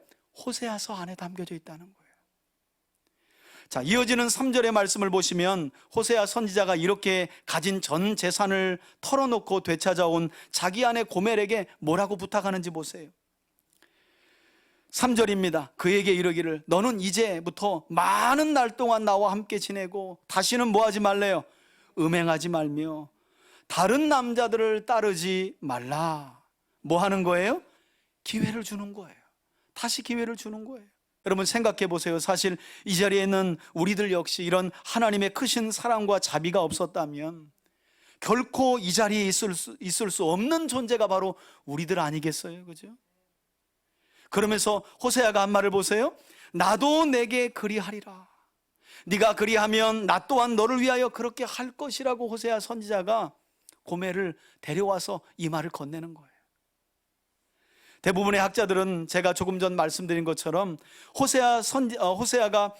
호세아서 안에 담겨져 있다는 거예요. 자, 이어지는 3절의 말씀을 보시면 호세아 선지자가 이렇게 가진 전 재산을 털어놓고 되찾아온 자기 아내 고멜에게 뭐라고 부탁하는지 보세요. 3절입니다. 그에게 이르기를 너는 이제부터 많은 날 동안 나와 함께 지내고 다시는 뭐하지 말래요? 음행하지 말며 다른 남자들을 따르지 말라. 뭐 하는 거예요? 기회를 주는 거예요. 다시 기회를 주는 거예요. 여러분 생각해 보세요. 사실 이 자리에 있는 우리들 역시 이런 하나님의 크신 사랑과 자비가 없었다면 결코 이 자리에 있을 수 없는 존재가 바로 우리들 아니겠어요? 그죠? 그러면서 호세아가 한 말을 보세요. 나도 내게 그리하리라. 네가 그리하면 나 또한 너를 위하여 그렇게 할 것이라고 호세아 선지자가 고멜을 데려와서 이 말을 건네는 거예요. 대부분의 학자들은 제가 조금 전 말씀드린 것처럼 호세아가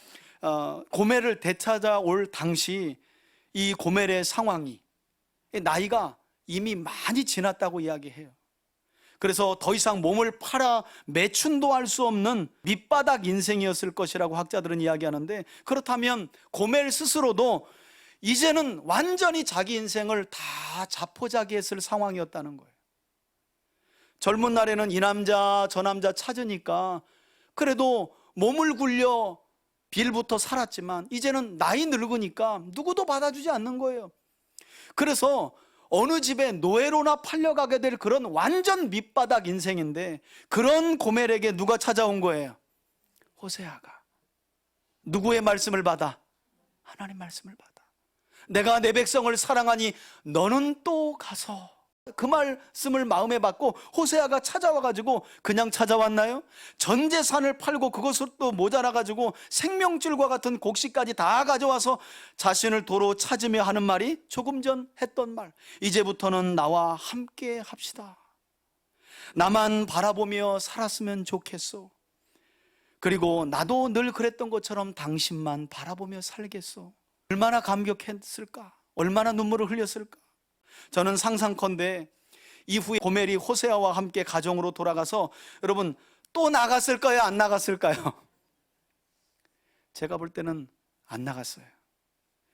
고멜을 되찾아올 당시 이 고멜의 상황이 나이가 이미 많이 지났다고 이야기해요. 그래서 더 이상 몸을 팔아 매춘도 할 수 없는 밑바닥 인생이었을 것이라고 학자들은 이야기하는데, 그렇다면 고멜 스스로도 이제는 완전히 자기 인생을 다 자포자기했을 상황이었다는 거예요. 젊은 날에는 이 남자 저 남자 찾으니까 그래도 몸을 굴려 빌부터 살았지만 이제는 나이 늙으니까 누구도 받아주지 않는 거예요. 그래서 어느 집에 노예로나 팔려가게 될 그런 완전 밑바닥 인생인데, 그런 고멜에게 누가 찾아온 거예요? 호세아가. 누구의 말씀을 받아? 하나님 말씀을 받아. 내가 내 백성을 사랑하니 너는 또 가서. 그 말씀을 마음에 받고 호세아가 찾아와가지고 그냥 찾아왔나요? 전 재산을 팔고 그것을 또 모자라가지고 생명줄과 같은 곡식까지 다 가져와서 자신을 도로 찾으며 하는 말이 조금 전 했던 말, 이제부터는 나와 함께 합시다. 나만 바라보며 살았으면 좋겠소. 그리고 나도 늘 그랬던 것처럼 당신만 바라보며 살겠소. 얼마나 감격했을까? 얼마나 눈물을 흘렸을까? 저는 상상컨대 이후에 고멜이 호세아와 함께 가정으로 돌아가서 여러분 또 나갔을까요? 안 나갔을까요? 제가 볼 때는 안 나갔어요.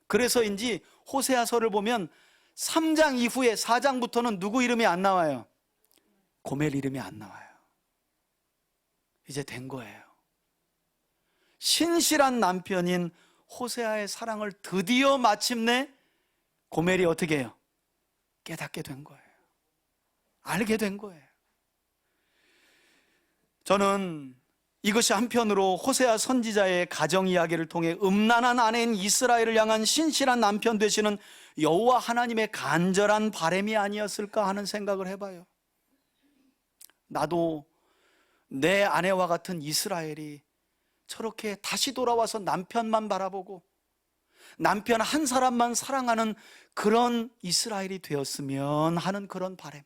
그래서인지 호세아서를 보면 3장 이후에 4장부터는 누구 이름이 안 나와요? 고멜 이름이 안 나와요. 이제 된 거예요. 신실한 남편인 호세아의 사랑을 드디어 마침내 고멜이 어떻게 해요? 깨닫게 된 거예요. 알게 된 거예요. 저는 이것이 한편으로 호세아 선지자의 가정 이야기를 통해 음란한 아내인 이스라엘을 향한 신실한 남편 되시는 여호와 하나님의 간절한 바람이 아니었을까 하는 생각을 해봐요. 나도 내 아내와 같은 이스라엘이 저렇게 다시 돌아와서 남편만 바라보고 남편 한 사람만 사랑하는 그런 이스라엘이 되었으면 하는 그런 바람.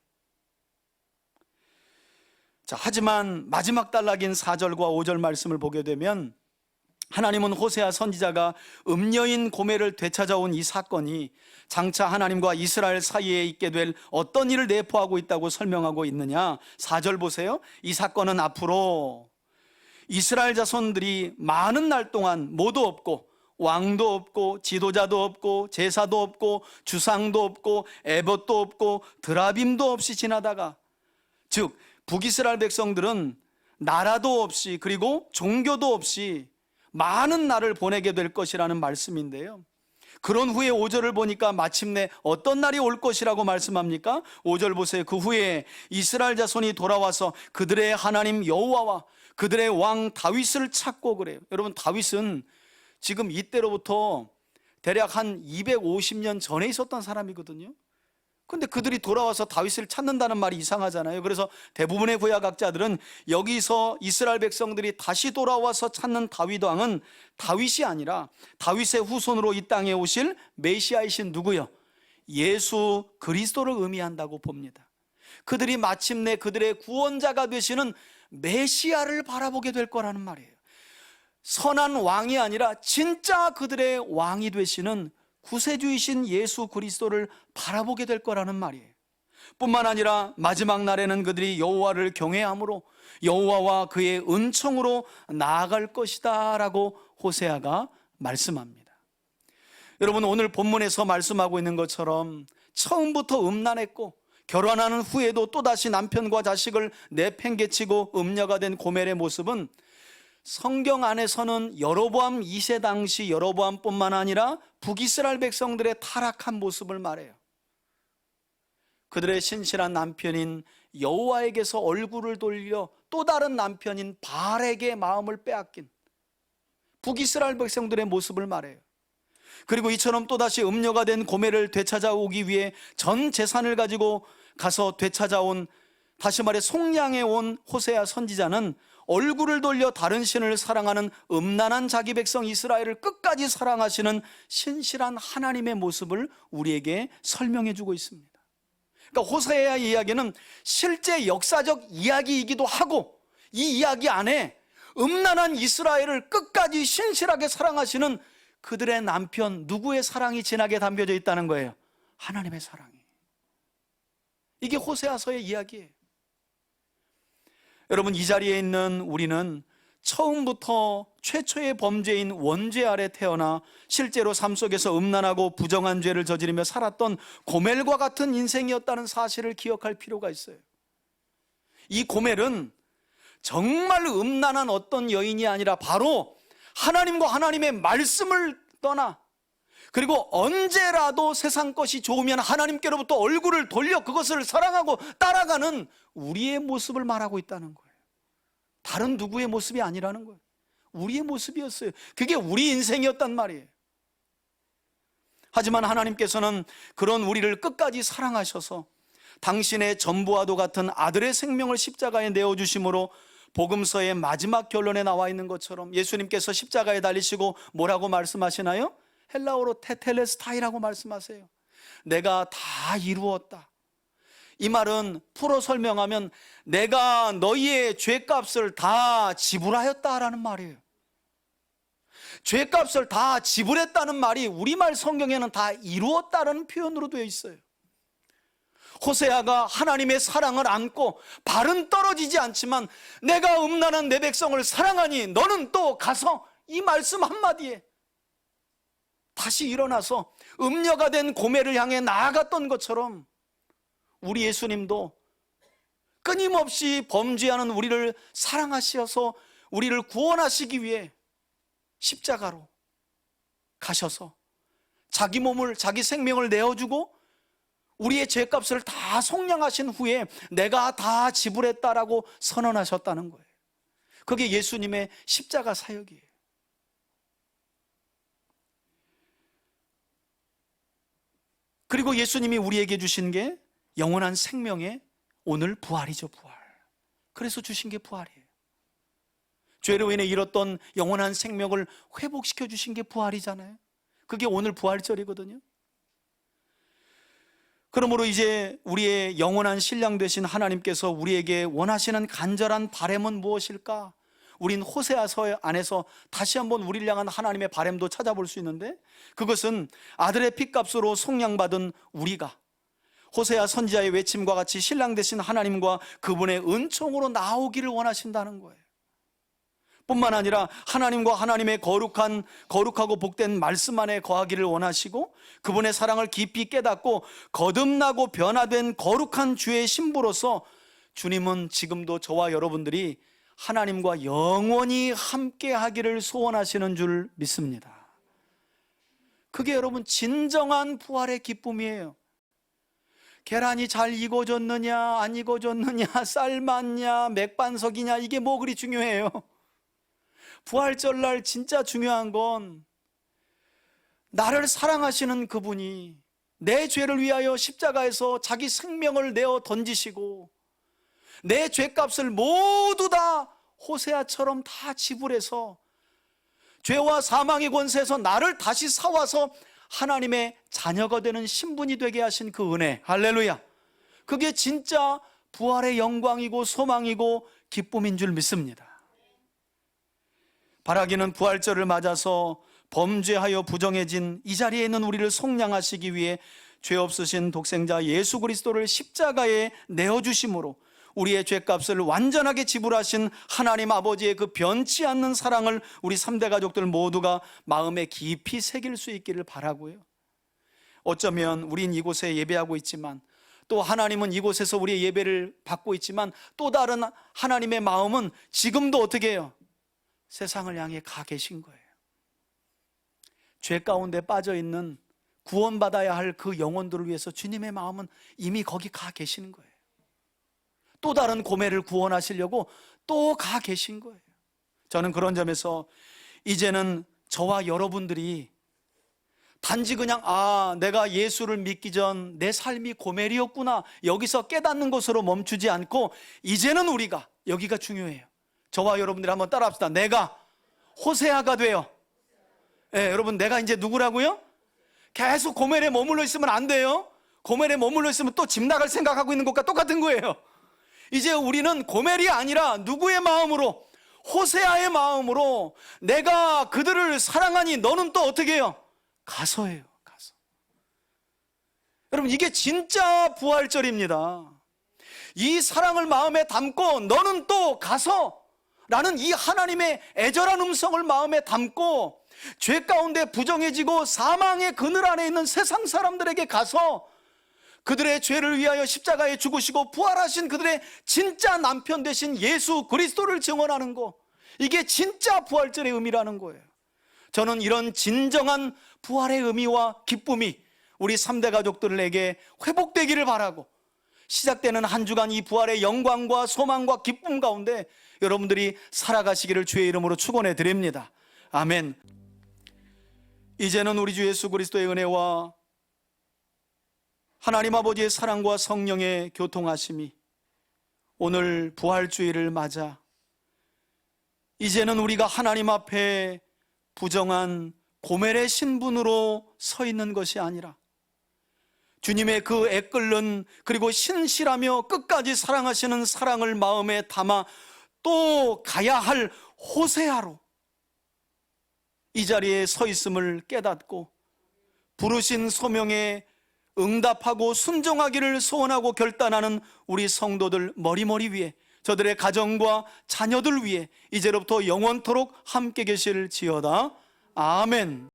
자, 하지만 마지막 단락인 4절과 5절 말씀을 보게 되면 하나님은 호세아 선지자가 음녀인 고멜을 되찾아온 이 사건이 장차 하나님과 이스라엘 사이에 있게 될 어떤 일을 내포하고 있다고 설명하고 있느냐. 4절 보세요. 이 사건은 앞으로 이스라엘 자손들이 많은 날 동안 모두 없고 왕도 없고 지도자도 없고 제사도 없고 주상도 없고 에봇도 없고 드라빔도 없이 지나다가, 즉 북이스라엘 백성들은 나라도 없이 그리고 종교도 없이 많은 날을 보내게 될 것이라는 말씀인데요, 그런 후에 5절을 보니까 마침내 어떤 날이 올 것이라고 말씀합니까? 5절 보세요. 그 후에 이스라엘 자손이 돌아와서 그들의 하나님 여호와와 그들의 왕 다윗을 찾고 그래요. 여러분, 다윗은 지금 이때로부터 대략 한 250년 전에 있었던 사람이거든요. 근데 그들이 돌아와서 다윗을 찾는다는 말이 이상하잖아요. 그래서 대부분의 구약학자들은 여기서 이스라엘 백성들이 다시 돌아와서 찾는 다윗 왕은 다윗이 아니라 다윗의 후손으로 이 땅에 오실 메시아이신 누구요? 예수 그리스도를 의미한다고 봅니다. 그들이 마침내 그들의 구원자가 되시는 메시아를 바라보게 될 거라는 말이에요. 선한 왕이 아니라 진짜 그들의 왕이 되시는 구세주이신 예수 그리스도를 바라보게 될 거라는 말이에요. 뿐만 아니라 마지막 날에는 그들이 여호와를 경외함으로 여호와와 그의 은총으로 나아갈 것이다 라고 호세아가 말씀합니다. 여러분, 오늘 본문에서 말씀하고 있는 것처럼 처음부터 음란했고 결혼하는 후에도 또다시 남편과 자식을 내팽개치고 음녀가 된 고멜의 모습은 성경 안에서는 여로보암 2세 당시 여로보암뿐만 아니라 북이스라엘 백성들의 타락한 모습을 말해요. 그들의 신실한 남편인 여호와에게서 얼굴을 돌려 또 다른 남편인 바알에게 마음을 빼앗긴 북이스라엘 백성들의 모습을 말해요. 그리고 이처럼 또다시 음녀가 된 고멜을 되찾아오기 위해 전 재산을 가지고 가서 되찾아온, 다시 말해 속량해 온 호세아 선지자는 얼굴을 돌려 다른 신을 사랑하는 음란한 자기 백성 이스라엘을 끝까지 사랑하시는 신실한 하나님의 모습을 우리에게 설명해 주고 있습니다. 그러니까 호세아 이야기는 실제 역사적 이야기이기도 하고, 이 이야기 안에 음란한 이스라엘을 끝까지 신실하게 사랑하시는 그들의 남편 누구의 사랑이 진하게 담겨져 있다는 거예요? 하나님의 사랑이. 이게 호세아서의 이야기예요. 여러분, 이 자리에 있는 우리는 처음부터 최초의 범죄인 원죄 아래 태어나 실제로 삶 속에서 음란하고 부정한 죄를 저지르며 살았던 고멜과 같은 인생이었다는 사실을 기억할 필요가 있어요. 이 고멜은 정말 음란한 어떤 여인이 아니라 바로 하나님과 하나님의 말씀을 떠나, 그리고 언제라도 세상 것이 좋으면 하나님께로부터 얼굴을 돌려 그것을 사랑하고 따라가는 우리의 모습을 말하고 있다는 거예요. 다른 누구의 모습이 아니라는 거예요. 우리의 모습이었어요. 그게 우리 인생이었단 말이에요. 하지만 하나님께서는 그런 우리를 끝까지 사랑하셔서 당신의 전부와도 같은 아들의 생명을 십자가에 내어주심으로 복음서의 마지막 결론에 나와 있는 것처럼 예수님께서 십자가에 달리시고 뭐라고 말씀하시나요? 헬라어로 테텔레스타이라고 말씀하세요. 내가 다 이루었다. 이 말은 풀어 설명하면 내가 너희의 죄값을 다 지불하였다라는 말이에요. 죄값을 다 지불했다는 말이 우리말 성경에는 다 이루었다라는 표현으로 되어 있어요. 호세아가 하나님의 사랑을 안고 발은 떨어지지 않지만 내가 음란한 내 백성을 사랑하니 너는 또 가서, 이 말씀 한마디에 다시 일어나서 음녀가 된 고멜을 향해 나아갔던 것처럼 우리 예수님도 끊임없이 범죄하는 우리를 사랑하셔서 우리를 구원하시기 위해 십자가로 가셔서 자기 몸을, 자기 생명을 내어주고 우리의 죄값을 다 속량하신 후에 내가 다 지불했다라고 선언하셨다는 거예요. 그게 예수님의 십자가 사역이에요. 그리고 예수님이 우리에게 주신 게 영원한 생명의 오늘 부활이죠, 부활. 그래서 주신 게 부활이에요. 죄로 인해 잃었던 영원한 생명을 회복시켜 주신 게 부활이잖아요. 그게 오늘 부활절이거든요. 그러므로 이제 우리의 영원한 신랑 되신 하나님께서 우리에게 원하시는 간절한 바람은 무엇일까? 우린 호세아서 안에서 다시 한번 우리를 향한 하나님의 바람도 찾아볼 수 있는데, 그것은 아들의 핏값으로 속량받은 우리가 호세아 선지자의 외침과 같이 신랑 되신 하나님과 그분의 은총으로 나오기를 원하신다는 거예요. 뿐만 아니라 하나님과 하나님의 거룩하고 복된 말씀 안에 거하기를 원하시고, 그분의 사랑을 깊이 깨닫고 거듭나고 변화된 거룩한 주의 신부로서 주님은 지금도 저와 여러분들이 하나님과 영원히 함께 하기를 소원하시는 줄 믿습니다. 그게 여러분 진정한 부활의 기쁨이에요. 계란이 잘 익어졌느냐 안 익어졌느냐, 삶았냐 맥반석이냐, 이게 뭐 그리 중요해요? 부활절날 진짜 중요한 건 나를 사랑하시는 그분이 내 죄를 위하여 십자가에서 자기 생명을 내어 던지시고 내 죄값을 모두 다 호세아처럼 다 지불해서 죄와 사망의 권세에서 나를 다시 사와서 하나님의 자녀가 되는 신분이 되게 하신 그 은혜, 할렐루야. 그게 진짜 부활의 영광이고 소망이고 기쁨인 줄 믿습니다. 바라기는 부활절을 맞아서 범죄하여 부정해진 이 자리에 있는 우리를 속량하시기 위해 죄 없으신 독생자 예수 그리스도를 십자가에 내어주심으로 우리의 죄값을 완전하게 지불하신 하나님 아버지의 그 변치 않는 사랑을 우리 3대 가족들 모두가 마음에 깊이 새길 수 있기를 바라고요. 어쩌면 우린 이곳에 예배하고 있지만, 또 하나님은 이곳에서 우리의 예배를 받고 있지만, 또 다른 하나님의 마음은 지금도 어떻게 해요? 세상을 향해 가 계신 거예요. 죄 가운데 빠져 있는 구원받아야 할 그 영혼들을 위해서 주님의 마음은 이미 거기 가 계시는 거예요. 또 다른 고매를 구원하시려고 또 가 계신 거예요. 저는 그런 점에서 이제는 저와 여러분들이 단지 그냥 내가 예수를 믿기 전 내 삶이 고멜이었구나, 여기서 깨닫는 것으로 멈추지 않고, 이제는 우리가, 여기가 중요해요. 저와 여러분들이 한번 따라합시다. 내가 호세아가 돼요. 여러분, 내가 이제 누구라고요? 계속 고멜에 머물러 있으면 안 돼요. 고멜에 머물러 있으면 또 집 나갈 생각하고 있는 것과 똑같은 거예요. 이제 우리는 고멜이 아니라 누구의 마음으로? 호세아의 마음으로 내가 그들을 사랑하니 너는 또 어떻게 해요? 가서예요. 가서. 여러분, 이게 진짜 부활절입니다. 이 사랑을 마음에 담고 너는 또 가서 라는 이 하나님의 애절한 음성을 마음에 담고 죄 가운데 부정해지고 사망의 그늘 안에 있는 세상 사람들에게 가서 그들의 죄를 위하여 십자가에 죽으시고 부활하신 그들의 진짜 남편 되신 예수 그리스도를 증언하는 거, 이게 진짜 부활절의 의미라는 거예요. 저는 이런 진정한 부활의 의미와 기쁨이 우리 3대 가족들에게 회복되기를 바라고, 시작되는 한 주간 이 부활의 영광과 소망과 기쁨 가운데 여러분들이 살아가시기를 주의 이름으로 축원해 드립니다. 아멘. 이제는 우리 주 예수 그리스도의 은혜와 하나님 아버지의 사랑과 성령의 교통하심이 오늘 부활주의를 맞아 이제는 우리가 하나님 앞에 부정한 고멜의 신분으로 서 있는 것이 아니라 주님의 그 애끓는 그리고 신실하며 끝까지 사랑하시는 사랑을 마음에 담아 또 가야 할 호세아로 이 자리에 서 있음을 깨닫고 부르신 소명에 응답하고 순종하기를 소원하고 결단하는 우리 성도들 머리머리 위에, 저들의 가정과 자녀들 위에 이제로부터 영원토록 함께 계실지어다. 아멘.